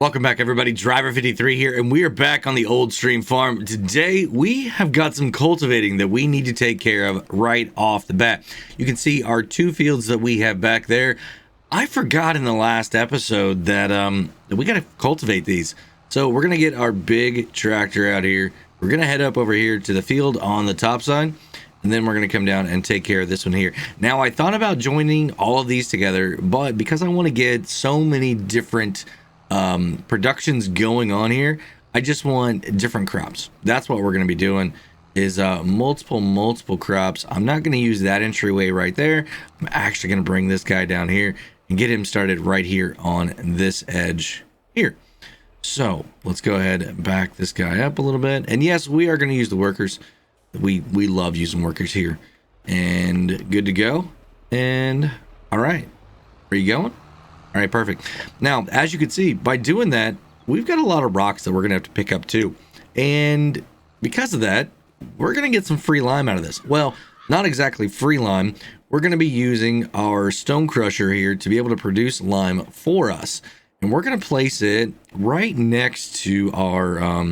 Welcome back, everybody. Driver53 here, and we are back on the old stream farm. Today, we have got some cultivating that we need to take care of right off the bat. You can see our two fields that we have back there. I forgot in the last episode that we got to cultivate these. So we're going to get our big tractor out here. We're going to head up over here to the field on the top side, and then we're going to come down and take care of this one here. Now, I thought about joining all of these together, but because I want to get so many different productions going on here, I just want different crops. That's what we're going to be doing, is multiple crops. I'm not going to use that entryway right there. I'm actually going to bring this guy down here and get him started right here on this edge here. So let's go ahead and back this guy up a little bit. And yes, we are going to use the workers. We love using workers here. And good to go. And all right, where you going? All right, perfect. Now, as you can see, by doing that, we've got a lot of rocks that we're going to have to pick up too. And because of that, we're going to get some free lime out of this. Well, not exactly free lime. We're going to be using our stone crusher here to be able to produce lime for us. And we're going to place it right next to our,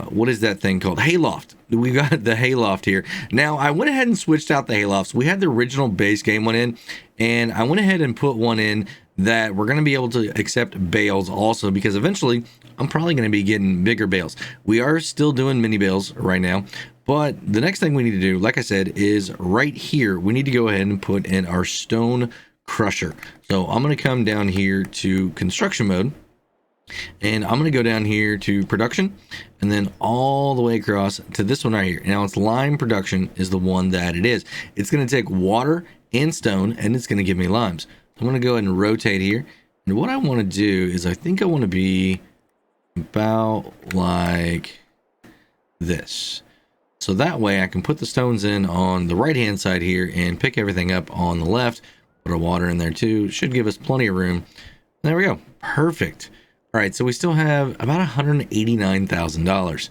what is that thing called? Hayloft. We've got the hayloft here. Now, I went ahead and switched out the haylofts. We had the original base game one in, and I went ahead and put one in that we're going to be able to accept bales also, because eventually I'm probably going to be getting bigger bales. We are still doing mini bales right now, but the next thing we need to do, like I said, is right here, we need to go ahead and put in our stone crusher. So I'm going to come down here to construction mode, and I'm going to go down here to production, and then all the way across to this one right here. Now, it's lime production is the one that it is. It's going to take water and stone, and it's going to give me limes. I'm going to go ahead and rotate here. And what I want to do is I think I want to be about like this. So that way I can put the stones in on the right hand side here and pick everything up on the left. Put our water in there too. Should give us plenty of room. There we go. Perfect. All right, so we still have about $189,000.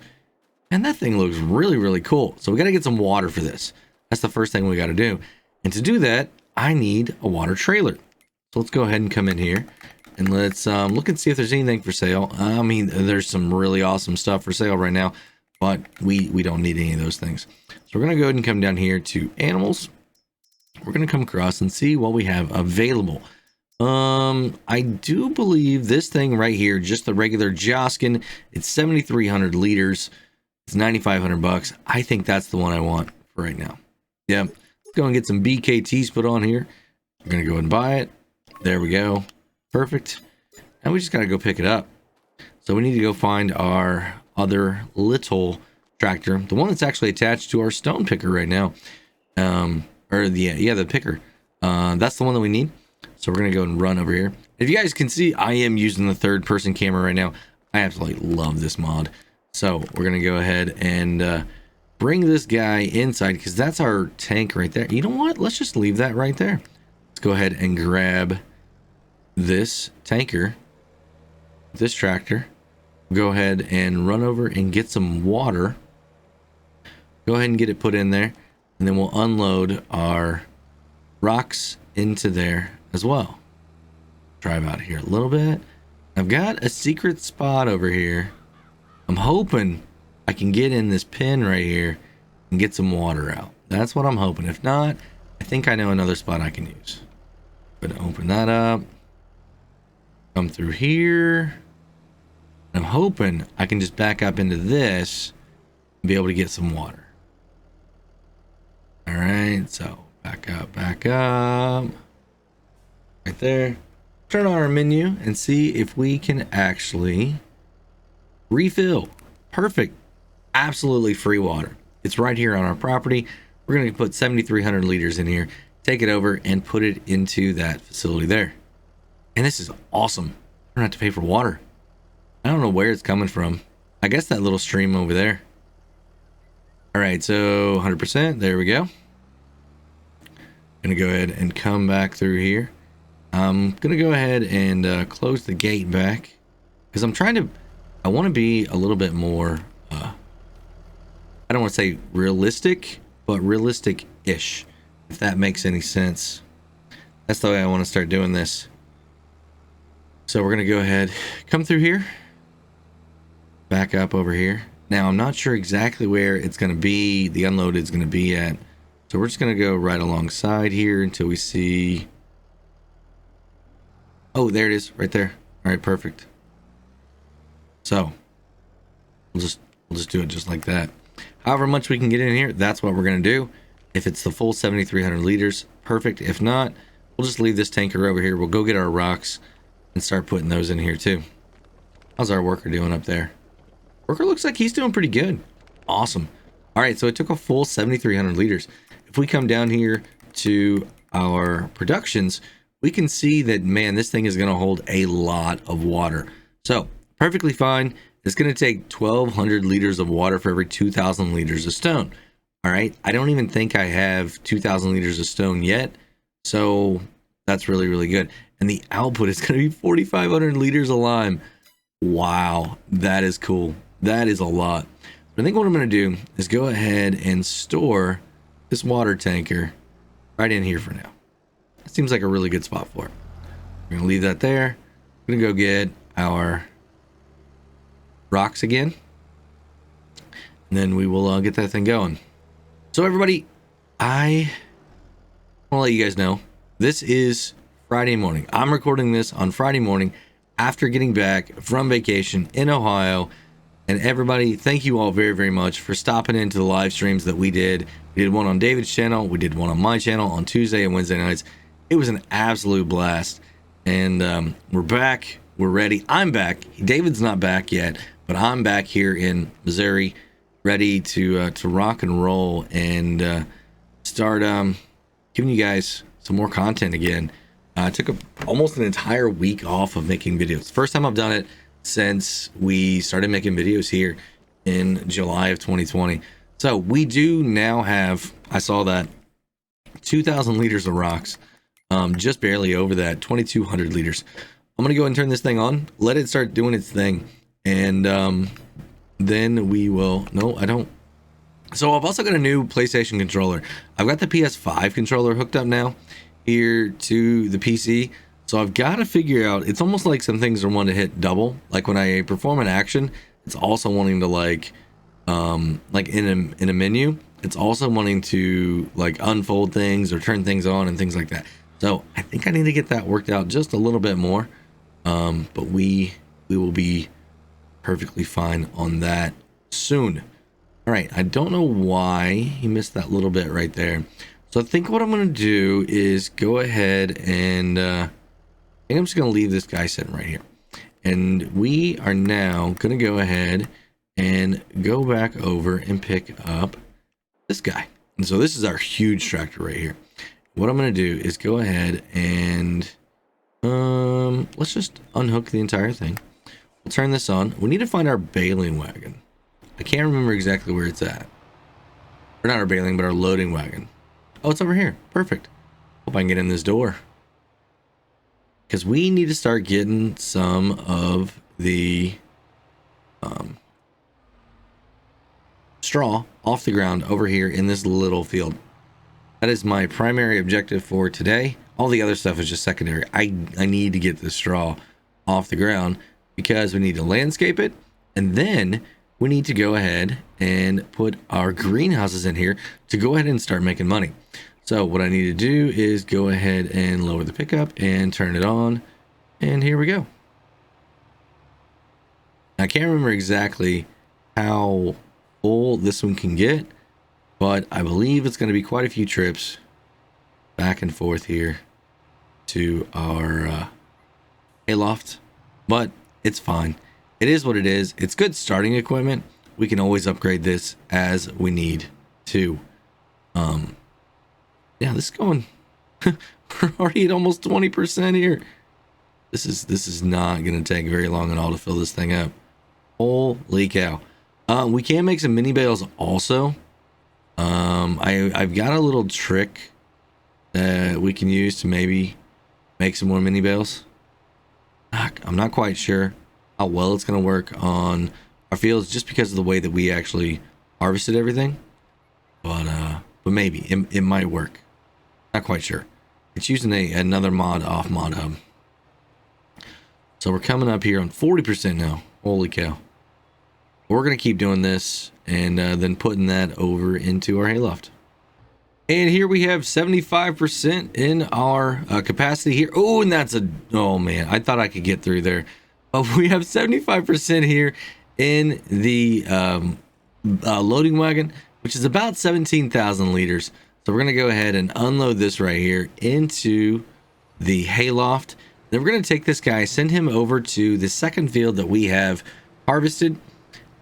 And that thing looks really, really cool. So we got to get some water for this. That's the first thing we got to do. And to do that, I need a water trailer. So let's go ahead and come in here and let's look and see if there's anything for sale. I mean, there's some really awesome stuff for sale right now, but we don't need any of those things. So we're going to go ahead and come down here to animals. We're going to come across and see what we have available. I do believe this thing right here, just the regular Joskin, it's 7,300 liters. It's 9,500 bucks. I think that's the one I want for right now. Yeah. Let's go and get some BKTs put on here. We're going to go and buy it. There we go. Perfect. And we just got to go pick it up. So we need to go find our other little tractor, the one that's actually attached to our stone picker right now. The picker. That's the one that we need. So we're going to go and run over here. If you guys can see, I am using the third person camera right now. I absolutely love this mod. So we're going to go ahead and bring this guy inside, because that's our tank right there. You know what? Let's just leave that right there. Let's go ahead and grab this tanker, this tractor. Go ahead and run over and get some water. Go ahead and get it put in there, and then we'll unload our rocks into there as well. Drive out here a little bit. I've got a secret spot over here. I'm hoping I can get in this pin right here and get some water out. That's what I'm hoping. If not, I think I know another spot I can use. But open that up. Come through here. I'm hoping I can just back up into this and be able to get some water. All right, so back up. Right there. Turn on our menu and see if we can actually refill. Perfect. Absolutely free water. It's right here on our property. We're going to put 7,300 liters in here, take it over and put it into that facility there. And this is awesome. I don't have to pay for water. I don't know where it's coming from. I guess that little stream over there. All right, so 100%. There we go. Gonna go ahead and come back through here. I'm gonna go ahead and close the gate back, because I want to be a little bit more, I don't want to say realistic, but realistic-ish, if that makes any sense. That's the way I want to start doing this. So we're gonna go ahead, come through here, back up over here. Now I'm not sure exactly where it's gonna be, the unload is gonna be at. So we're just gonna go right alongside here until we see. Oh, there it is, right there. All right, perfect. So we'll just do it just like that. However much we can get in here, that's what we're gonna do. If it's the full 7,300 liters, perfect. If not, we'll just leave this tanker over here. We'll go get our rocks and start putting those in here too. How's our worker doing up there? Worker looks like he's doing pretty good. Awesome. All right, so it took a full 7,300 liters. If we come down here to our productions, we can see that, man, this thing is going to hold a lot of water. So perfectly fine. It's going to take 1,200 liters of water for every 2,000 liters of stone. All right, I don't even think I have 2,000 liters of stone yet. So that's really, really good. And the output is going to be 4,500 liters of lime. Wow, that is cool. That is a lot. But I think what I'm going to do is go ahead and store this water tanker right in here for now. It seems like a really good spot for it. We're going to leave that there. We're going to go get our rocks again. And then we will get that thing going. So everybody, I want to let you guys know, this is Friday morning. I'm recording this on Friday morning after getting back from vacation in Ohio. And everybody, thank you all very, very much for stopping into the live streams that we did. We did one on David's channel. We did one on my channel on Tuesday and Wednesday nights. It was an absolute blast. And we're back. We're ready. I'm back. David's not back yet, but I'm back here in Missouri, ready to rock and roll and start giving you guys some more content again. I took almost an entire week off of making videos. First time I've done it since we started making videos here in July of 2020. So we do now have, I saw that, 2,000 liters of rocks, just barely over that, 2,200 liters. I'm gonna go and turn this thing on, let it start doing its thing, and then we will. No, I don't. So I've also got a new PlayStation controller. I've got the PS5 controller hooked up now here to the PC. So I've got to figure out, it's almost like some things are wanting to hit double. Like when I perform an action, it's also wanting to like in a menu, it's also wanting to like unfold things or turn things on and things like that. So I think I need to get that worked out just a little bit more. But we will be perfectly fine on that soon. All right, I don't know why he missed that little bit right there. So I think what I'm going to do is go ahead and I'm just going to leave this guy sitting right here. And we are now going to go ahead and go back over and pick up this guy. And so this is our huge tractor right here. What I'm going to do is go ahead and let's just unhook the entire thing. We'll turn this on. We need to find our baling wagon. I can't remember exactly where it's at. Or not our baling, but our loading wagon. Oh, it's over here. Perfect. Hope I can get in this door. Because we need to start getting some of the straw off the ground over here in this little field. That is my primary objective for today. All the other stuff is just secondary. I need to get the straw off the ground because we need to landscape it. And then we need to go ahead and put our greenhouses in here to go ahead and start making money. So what I need to do is go ahead and lower the pickup and turn it on. And here we go. I can't remember exactly how full this one can get, but I believe it's going to be quite a few trips back and forth here to our hayloft, but it's fine. It is what it is. It's good starting equipment. We can always upgrade this as we need to. Yeah, this is going. We're already at almost 20% here. This is not going to take very long at all to fill this thing up. Holy cow. We can make some mini bales also. I've got a little trick that we can use to maybe make some more mini bales. I'm not quite sure how well it's going to work on our fields just because of the way that we actually harvested everything. But maybe it might work. Not quite sure. It's using another mod off mod hub. So we're coming up here on 40% now. Holy cow. We're going to keep doing this and then putting that over into our hayloft. And here we have 75% in our capacity here. Oh, and that's oh man, I thought I could get through there. But we have 75% here in the loading wagon, which is about 17,000 liters. So we're going to go ahead and unload this right here into the hayloft. Then we're going to take this guy, send him over to the second field that we have harvested.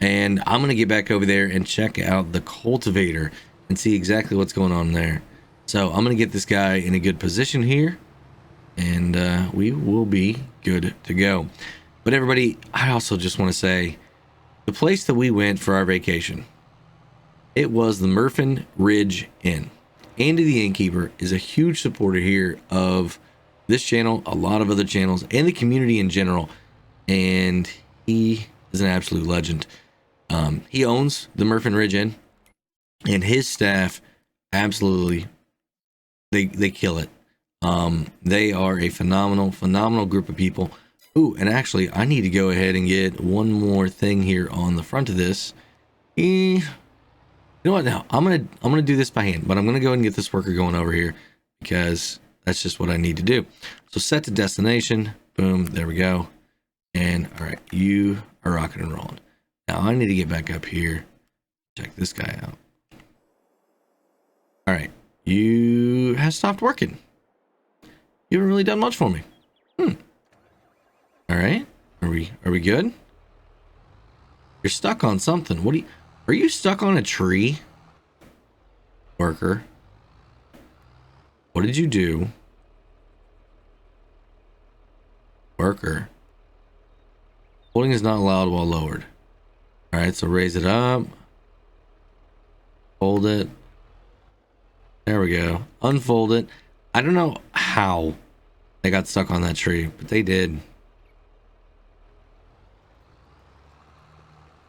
And I'm going to get back over there and check out the cultivator and see exactly what's going on there. So I'm going to get this guy in a good position here, and we will be good to go. But everybody, I also just want to say, the place that we went for our vacation, it was the Murphin Ridge Inn. Andy the Innkeeper is a huge supporter here of this channel, a lot of other channels, and the community in general. And he is an absolute legend. He owns the Murphin Ridge Inn, and his staff absolutely, they kill it. They are a phenomenal group of people. Ooh, and actually, I need to go ahead and get one more thing here on the front of this. You know what? Now I'm gonna do this by hand, but I'm gonna go ahead and get this worker going over here because that's just what I need to do. So set to destination. Boom. There we go. And all right, you are rocking and rolling. Now I need to get back up here. Check this guy out. All right, you have stopped working. You haven't really done much for me. All right, are we good? You're stuck on something. Are you stuck on a tree? Worker, what did you do? Worker, holding is not allowed while lowered. All right, so raise it up. Hold it. There we go. Unfold it. I don't know how they got stuck on that tree, but they did.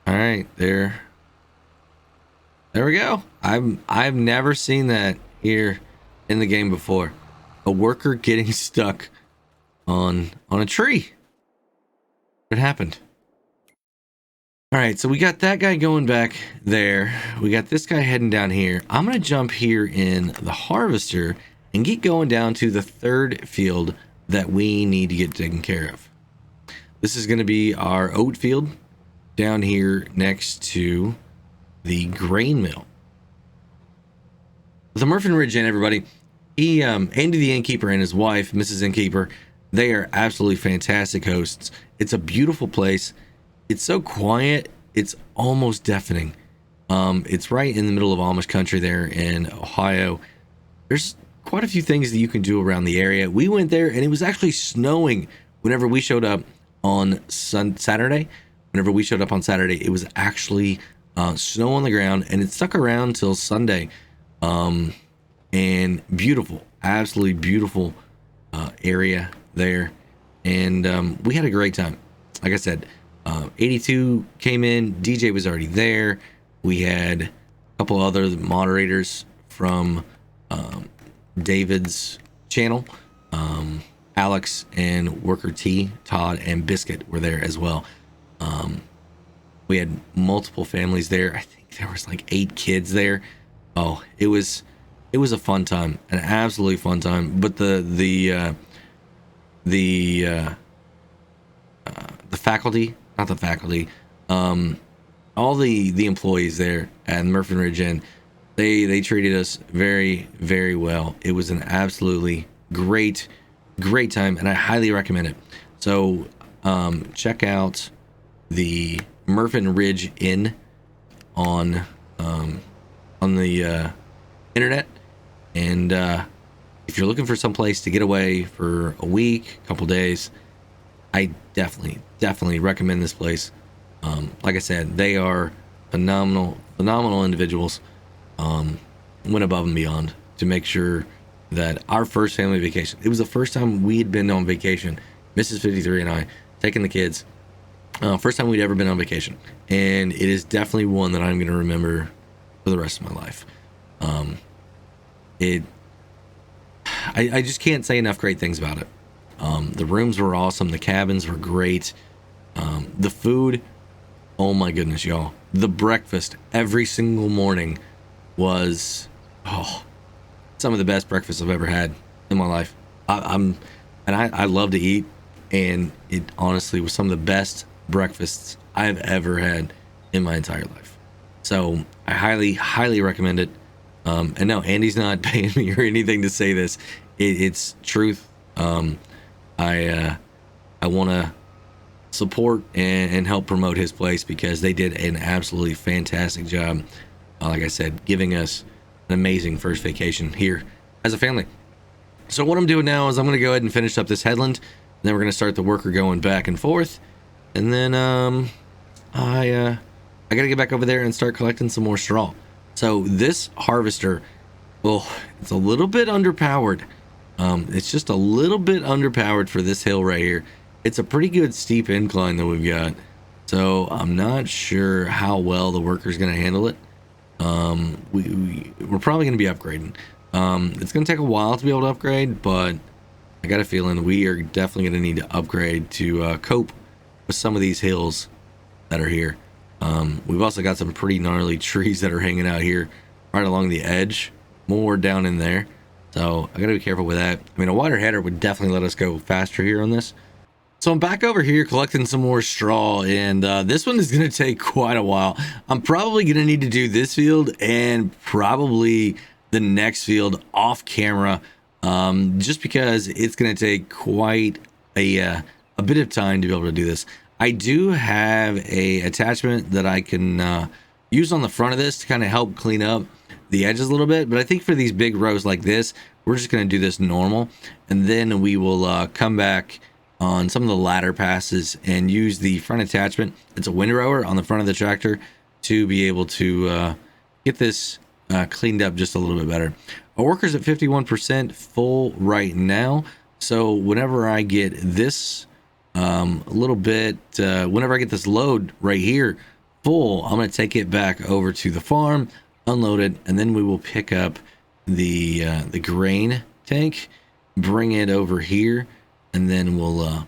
All right, there we go. I've never seen that here in the game before. A worker getting stuck on a tree. What happened? All right, so we got that guy going back there. We got this guy heading down here. I'm going to jump here in the harvester and get going down to the third field that we need to get taken care of. This is going to be our oat field down here next to the grain mill. The Murphin Ridge Inn, everybody. Andy the Innkeeper and his wife, Mrs. Innkeeper, they are absolutely fantastic hosts. It's a beautiful place. It's so quiet, it's almost deafening. It's right in the middle of Amish country there in Ohio. There's quite a few things that you can do around the area. We went there and it was actually snowing whenever we showed up on Saturday. Whenever we showed up on Saturday, it was actually snow on the ground, and it stuck around till Sunday. And beautiful, absolutely beautiful area there. And we had a great time. Like I said, 82 came in. DJ was already there. We had a couple other moderators from David's channel. Alex and Worker T, Todd, and Biscuit were there as well. We had multiple families there. I think there was like 8 kids there. Oh, it was a fun time, an absolutely fun time. But the faculty, not the faculty, all the employees there at Murphin Ridge Inn, they treated us very, very well. It was an absolutely great time, and I highly recommend it. So check out the Murphin Ridge Inn on the internet, and if you're looking for some place to get away for a week, a couple days, I definitely recommend this place. Like I said, they are phenomenal individuals. Went above and beyond to make sure that our first family vacation, it was the first time we had been on vacation, Mrs. 53 and I, taking the kids, first time we'd ever been on vacation, and it is definitely one that I'm going to remember for the rest of my life. I just can't say enough great things about it. The rooms were awesome. The cabins were great. The food, oh my goodness, y'all. The breakfast every single morning was some of the best breakfasts I've ever had in my life. I love to eat, and it honestly was some of the best breakfasts I've ever had in my entire life. So I highly recommend it. And no, Andy's not paying me or anything to say this. It's truth. I want to support and help promote his place because they did an absolutely fantastic job. Like I said, giving us an amazing first vacation here as a family. So what I'm doing now is I'm going to go ahead and finish up this headland. Then we're going to start the worker going back and forth. And then I got to get back over there and start collecting some more straw. So this harvester, well, it's a little bit underpowered. It's just a little bit underpowered for this hill right here. It's a pretty good steep incline that we've got. So I'm not sure how well the worker's going to handle it. We're probably going to be upgrading. It's going to take a while to be able to upgrade, but I got a feeling we are definitely going to need to upgrade to cope with some of these hills that are here. We've also got some pretty gnarly trees that are hanging out here right along the edge, more down in there. So I got to be careful with that. I mean, a wider header would definitely let us go faster here on this. So I'm back over here collecting some more straw, and this one is going to take quite a while. I'm probably going to need to do this field and probably the next field off camera, just because it's going to take quite a bit of time to be able to do this. I do have a attachment that I can use on the front of this to kind of help clean up the edges a little bit, but I think for these big rows like this, we're just going to do this normal, and then we will come back on some of the ladder passes and use the front attachment. It's a windrower on the front of the tractor to be able to get this cleaned up just a little bit better. Our worker's at 51% full right now, so whenever I get this whenever I get this load right here full, I'm going to take it back over to the farm, unload it, and then we will pick up the grain tank, bring it over here, and then we'll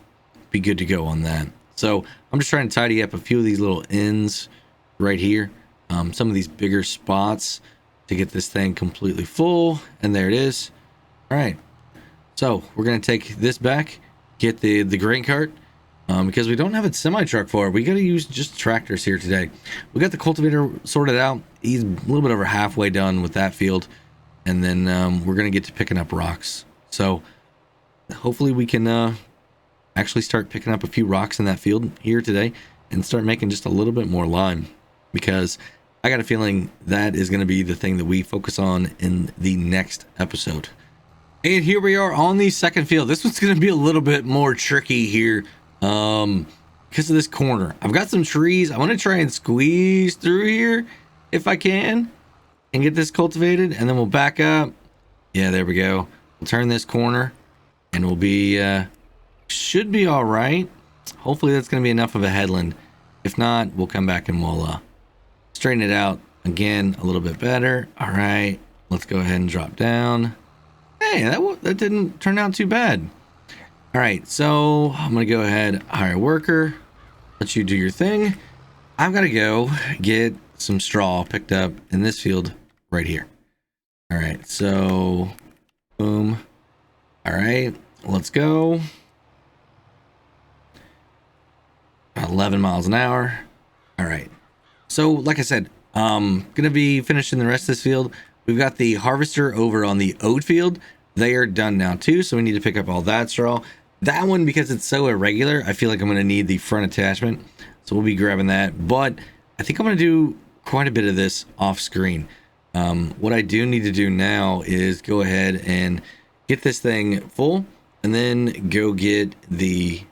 be good to go on that. So I'm just trying to tidy up a few of these little ends right here, some of these bigger spots to get this thing completely full, and there it is. All right, so we're going to take this back, get the grain cart, because we don't have a semi truck for it. We got to use just tractors here today. We got the cultivator sorted out. He's a little bit over halfway done with that field, and then we're going to get to picking up rocks. So hopefully we can actually start picking up a few rocks in that field here today and start making just a little bit more lime, because I got a feeling that is going to be the thing that we focus on in the next episode. And here we are on the second field. This one's going to be a little bit more tricky here because of this corner. I've got some trees. I want to try and squeeze through here if I can and get this cultivated, and then we'll back up. Yeah, there we go. We'll turn this corner and we'll be should be all right. Hopefully that's going to be enough of a headland. If not, we'll come back and we'll straighten it out again a little bit better. All right, let's go ahead and drop down. Hey, that didn't turn out too bad. All right, so I'm gonna go ahead, hire a worker, let you do your thing. I've got to go get some straw picked up in this field right here. All right, so boom. All right, let's go. 11 miles an hour. All right, so like I said, gonna be finishing the rest of this field. We've got the harvester over on the oat field. They are done now too, so we need to pick up all that straw. That one, because it's so irregular, I feel like I'm going to need the front attachment, so we'll be grabbing that. But I think I'm going to do quite a bit of this off screen. What I do need to do now is go ahead and get this thing full, and then go get the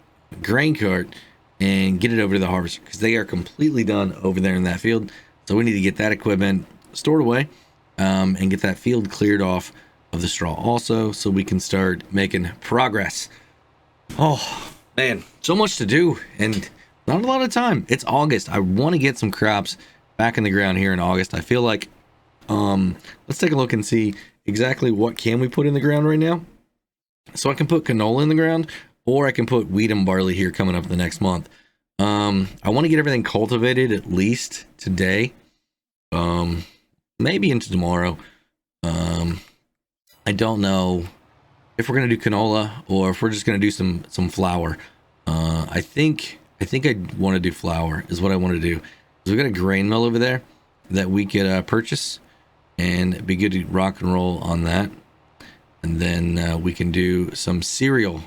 grain cart and get it over to the harvester, because they are completely done over there in that field. So we need to get that equipment stored away, and get that field cleared off of the straw also, so we can start making progress. Oh man, so much to do and not a lot of time. It's August. I want to get some crops back in the ground here in August. I feel like let's take a look and see exactly what can we put in the ground right now. So I can put canola in the ground, or I can put wheat and barley here coming up the next month. I want to get everything cultivated at least today, maybe into tomorrow. I don't know if we're gonna do canola or if we're just gonna do some flour. I think I want to do flour is what I want to do. So we got a grain mill over there that we could purchase, and it'd be good to rock and roll on that. And then we can do some cereal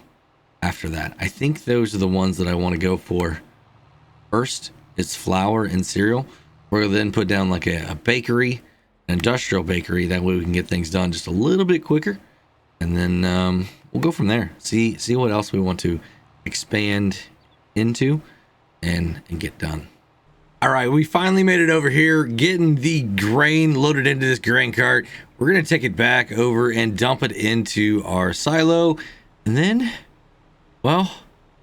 after that. I think those are the ones that I want to go for first. It's flour and cereal. We're gonna then put down like a bakery, an industrial bakery. That way we can get things done just a little bit quicker. And then we'll go from there. See what else we want to expand into and get done. All right, we finally made it over here, getting the grain loaded into this grain cart. We're gonna take it back over and dump it into our silo, and then, well,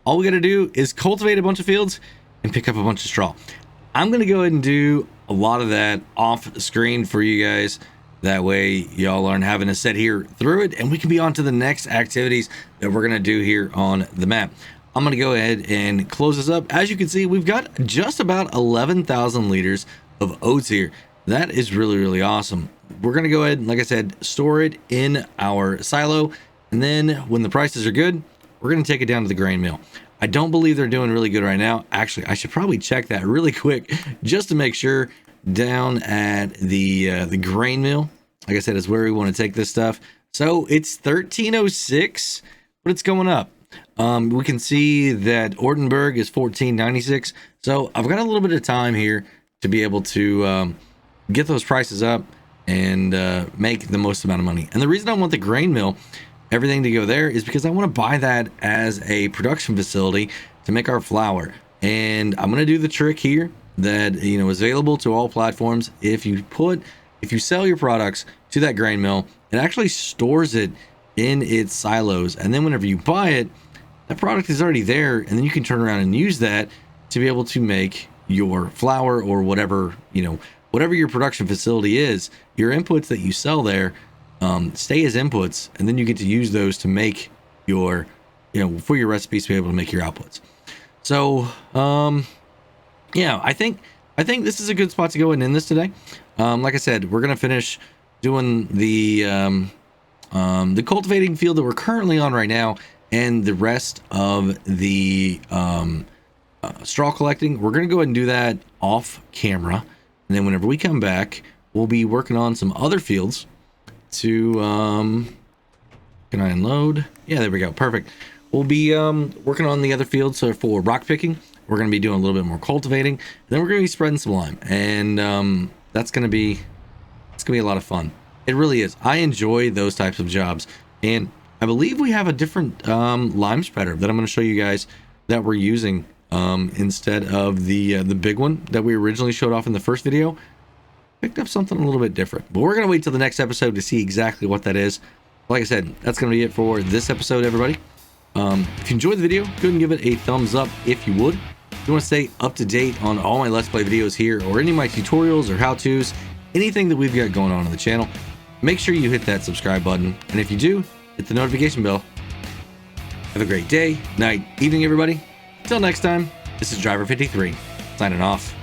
all we gotta do is cultivate a bunch of fields and pick up a bunch of straw. I'm gonna go ahead and do a lot of that off screen for you guys. That way y'all aren't having to sit here through it, and we can be on to the next activities that we're gonna do here on the map. I'm gonna go ahead and close this up. As you can see, we've got just about 11,000 liters of oats here. That is really, really awesome. We're gonna go ahead and, like I said, store it in our silo, and then when the prices are good, we're gonna take it down to the grain mill. I don't believe they're doing really good right now. Actually, I should probably check that really quick just to make sure. Down at the grain mill, like I said, is where we want to take this stuff. So it's 1306, but it's going up. We can see that Ortenburg is 1496. So I've got a little bit of time here to be able to get those prices up and make the most amount of money. And the reason I want the grain mill, everything to go there, is because I want to buy that as a production facility to make our flour. And I'm going to do the trick here that, you know, is available to all platforms. If you sell your products to that grain mill, it actually stores it in its silos, and then whenever you buy it, that product is already there, and then you can turn around and use that to be able to make your flour or whatever, you know, whatever your production facility is. Your inputs that you sell there stay as inputs, and then you get to use those to make your, you know, for your recipes to be able to make your outputs. So yeah, I think this is a good spot to go and end this today. Like I said, we're gonna finish doing the cultivating field that we're currently on right now, and the rest of the straw collecting. We're gonna go ahead and do that off camera, and then whenever we come back, we'll be working on some other fields to can I unload? Yeah, there we go, perfect. We'll be working on the other fields. So for rock picking, we're going to be doing a little bit more cultivating, and then we're going to be spreading some lime, and that's going to be a lot of fun. It really is. I enjoy those types of jobs, and I believe we have a different lime spreader that I'm going to show you guys that we're using instead of the big one that we originally showed off in the first video. Picked up something a little bit different, but we're going to wait till the next episode to see exactly what that is. Like I said, that's going to be it for this episode, everybody. If you enjoyed the video, go ahead and give it a thumbs up if you would. If you want to stay up to date on all my Let's Play videos here, or any of my tutorials or how-tos, anything that we've got going on the channel, make sure you hit that subscribe button. And if you do, hit the notification bell. Have a great day, night, evening, everybody. Until next time, this is Driver 53, signing off.